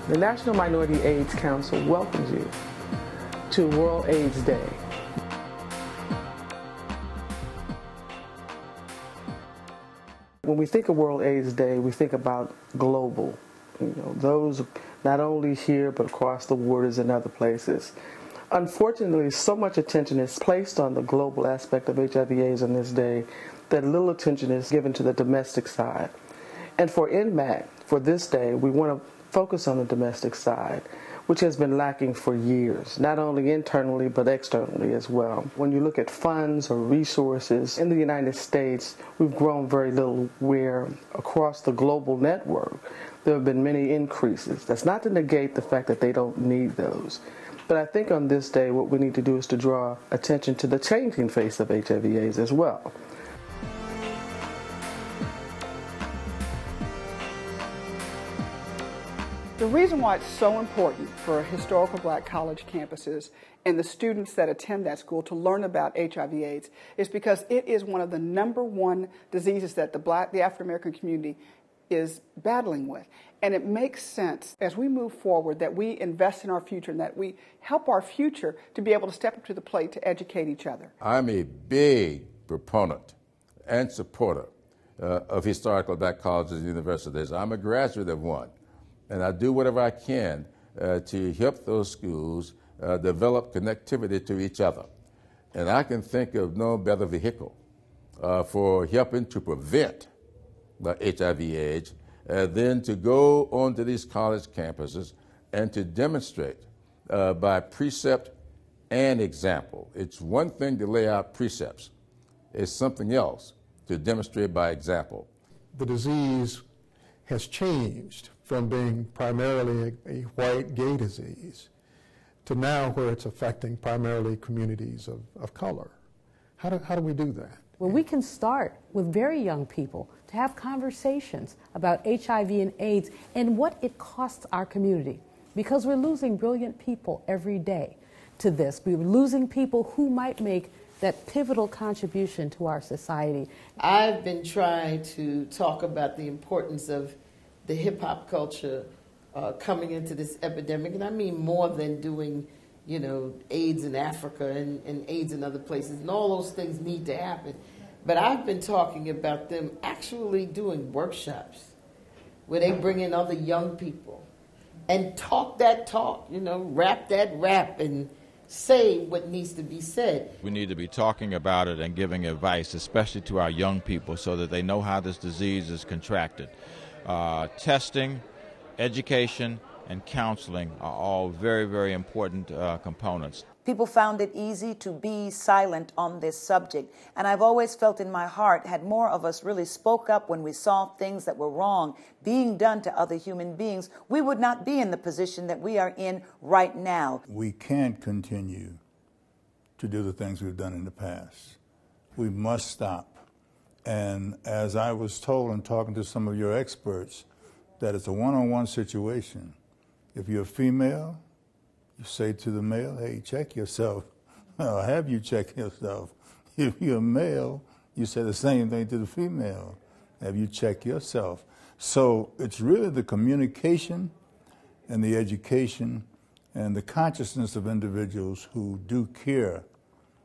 The National Minority AIDS Council welcomes you to World AIDS Day. When we think of World AIDS Day, we think about global. Those not only here but across the waters and other places. Unfortunately, so much attention is placed on the global aspect of HIV/AIDS on this day that little attention is given to the domestic side. And for NMAC, for this day, we want to focus on the domestic side, which has been lacking for years, not only internally but externally as well. When you look at funds or resources in the United States, we've grown very little, where across the global network there have been many increases. That's not to negate the fact that they don't need those. But I think on this day what we need to do is to draw attention to the changing face of HIV/AIDS as well. The reason why it's so important for historical black college campuses and the students that attend that school to learn about HIV/AIDS is because it is one of the #1 diseases that the African American community is battling with. And it makes sense as we move forward that we invest in our future and that we help our future to be able to step up to the plate to educate each other. I'm a big proponent and supporter of historical black colleges and universities. I'm a graduate of one. And I do whatever I can to help those schools develop connectivity to each other. And I can think of no better vehicle for helping to prevent HIV/AIDS than to go onto these college campuses and to demonstrate by precept and example. It's one thing to lay out precepts. It's something else to demonstrate by example. The disease has changed from being primarily a white gay disease to now where it's affecting primarily communities of color. How do we do that? Well, we can start with very young people to have conversations about HIV and AIDS and what it costs our community, because we're losing brilliant people every day to this. We're losing people who might make that pivotal contribution to our society. I've been trying to talk about the importance of the hip-hop culture coming into this epidemic, and I mean more than doing, AIDS in Africa and AIDS in other places, and all those things need to happen. But I've been talking about them actually doing workshops where they bring in other young people and talk that talk, rap that rap, and say what needs to be said. We need to be talking about it and giving advice, especially to our young people, so that they know how this disease is contracted. Testing, education, and counseling are all very, very important components. People found it easy to be silent on this subject, and I've always felt in my heart, had more of us really spoke up when we saw things that were wrong being done to other human beings, we would not be in the position that we are in right now. We can't continue to do the things we've done in the past. We must stop. And as I was told in talking to some of your experts, that it's a one-on-one situation. If you're a female, you say to the male, hey, check yourself, or have you check yourself. If you're a male, you say the same thing to the female, have you check yourself. So it's really the communication and the education and the consciousness of individuals who do care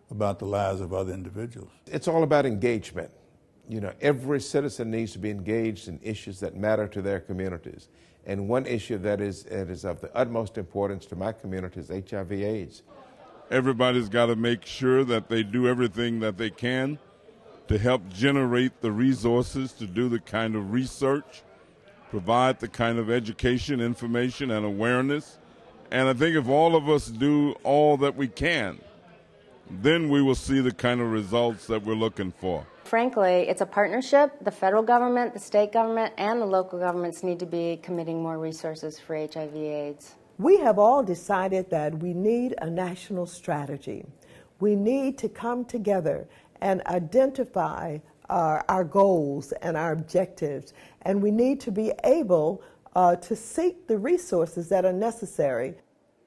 about the lives of other individuals. It's all about engagement. Every citizen needs to be engaged in issues that matter to their communities. And one issue that is of the utmost importance to my community is HIV/AIDS. Everybody's got to make sure that they do everything that they can to help generate the resources to do the kind of research, provide the kind of education, information, and awareness. And I think if all of us do all that we can, then we will see the kind of results that we're looking for. Frankly, it's a partnership. The federal government, the state government, and the local governments need to be committing more resources for HIV/AIDS. We have all decided that we need a national strategy. We need to come together and identify our goals and our objectives, and we need to be able to seek the resources that are necessary.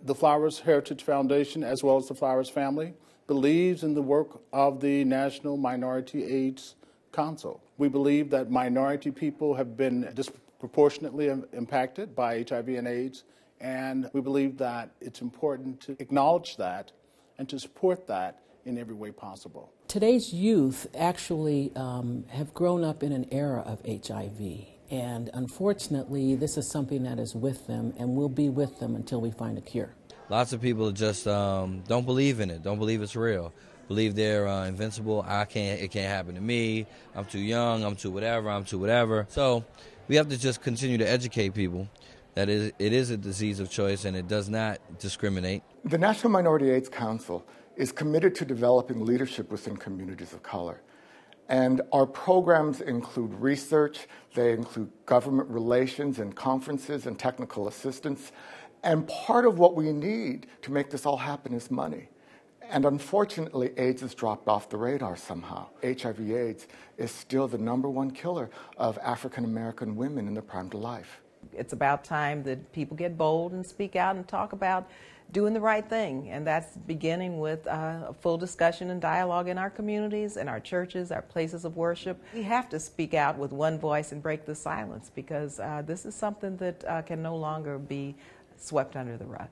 The Flowers Heritage Foundation, as well as the Flowers family, believes in the work of the National Minority AIDS Council. We believe that minority people have been disproportionately impacted by HIV and AIDS And we believe that it's important to acknowledge that and to support that in every way possible. Today's youth actually have grown up in an era of HIV. And unfortunately, this is something that is with them and will be with them until we find a cure. Lots of people just don't believe in it, don't believe it's real, believe they're invincible. It can't happen to me. I'm too young, I'm too whatever. So we have to just continue to educate people that it is a disease of choice and it does not discriminate. The National Minority AIDS Council is committed to developing leadership within communities of color. And our programs include research, they include government relations and conferences and technical assistance. And part of what we need to make this all happen is money. And unfortunately, AIDS has dropped off the radar somehow. HIV/AIDS is still the #1 killer of African American women in their prime of life. It's about time that people get bold and speak out and talk about doing the right thing, and that's beginning with a full discussion and dialogue in our communities, in our churches, our places of worship. We have to speak out with one voice and break the silence, because this is something that can no longer be swept under the rug.